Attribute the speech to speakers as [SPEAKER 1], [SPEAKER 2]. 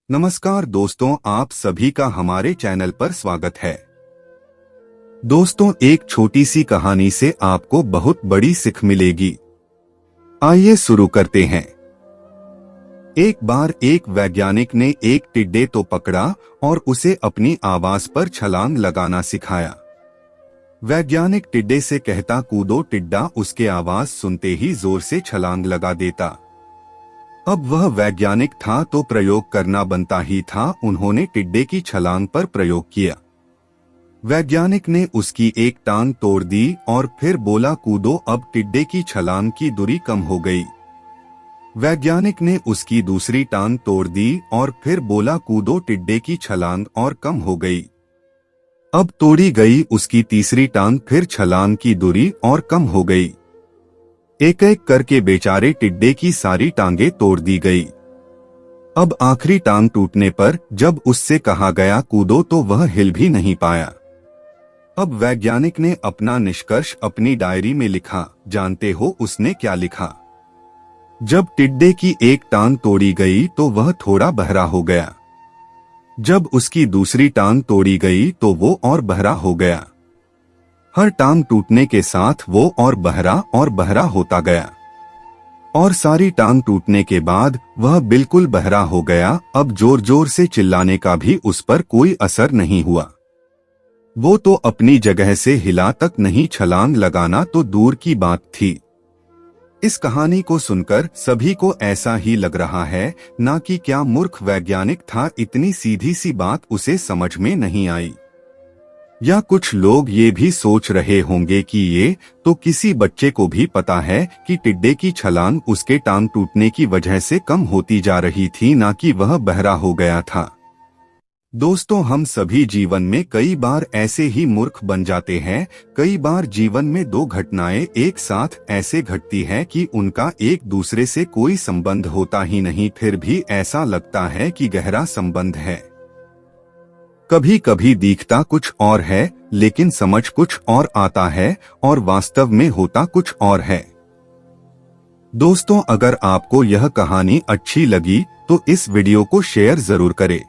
[SPEAKER 1] नमस्कार दोस्तों, आप सभी का हमारे चैनल पर स्वागत है। दोस्तों, एक छोटी सी कहानी से आपको बहुत बड़ी सीख मिलेगी। आइए शुरू करते हैं। एक बार एक वैज्ञानिक ने एक टिड्डे तो पकड़ा और उसे अपनी आवाज पर छलांग लगाना सिखाया। वैज्ञानिक टिड्डे से कहता, कूदो। टिड्डा उसके आवाज सुनते ही जोर से छलांग लगा देता। अब वह वैज्ञानिक था तो प्रयोग करना बनता ही था। उन्होंने टिड्डे की छलांग पर प्रयोग किया। वैज्ञानिक ने उसकी एक टांग तोड़ दी और फिर बोला, कूदो। अब टिड्डे की छलांग की दूरी कम हो गई। वैज्ञानिक ने उसकी दूसरी टांग तोड़ दी और फिर बोला, कूदो। टिड्डे की छलांग और कम हो गई। अब तोड़ी गई उसकी तीसरी टांग, फिर छलांग की दूरी और कम हो गई। एक एक करके बेचारे टिड्डे की सारी टांगें तोड़ दी गई। अब आखिरी टांग टूटने पर जब उससे कहा गया कूदो तो वह हिल भी नहीं पाया। अब वैज्ञानिक ने अपना निष्कर्ष अपनी डायरी में लिखा। जानते हो उसने क्या लिखा? जब टिड्डे की एक टांग तोड़ी गई तो वह थोड़ा बहरा हो गया। जब उसकी दूसरी टांग तोड़ी गई तो वो और बहरा हो गया। हर टांग टूटने के साथ वो और बहरा होता गया और सारी टांग टूटने के बाद वह बिल्कुल बहरा हो गया। अब जोर जोर से चिल्लाने का भी उस पर कोई असर नहीं हुआ। वो तो अपनी जगह से हिला तक नहीं, छलांग लगाना तो दूर की बात थी। इस कहानी को सुनकर सभी को ऐसा ही लग रहा है ना कि क्या मूर्ख वैज्ञानिक था, इतनी सीधी सी बात उसे समझ में नहीं आई। या कुछ लोग ये भी सोच रहे होंगे कि ये तो किसी बच्चे को भी पता है कि टिड्डे की छलांग उसके टांग टूटने की वजह से कम होती जा रही थी, ना कि वह बहरा हो गया था। दोस्तों, हम सभी जीवन में कई बार ऐसे ही मूर्ख बन जाते हैं। कई बार जीवन में दो घटनाएं एक साथ ऐसे घटती हैं कि उनका एक दूसरे से कोई संबंध होता ही नहीं, फिर भी ऐसा लगता है कि गहरा संबंध है। कभी कभी दिखता कुछ और है लेकिन समझ कुछ और आता है और वास्तव में होता कुछ और है। दोस्तों, अगर आपको यह कहानी अच्छी लगी तो इस वीडियो को शेयर जरूर करें।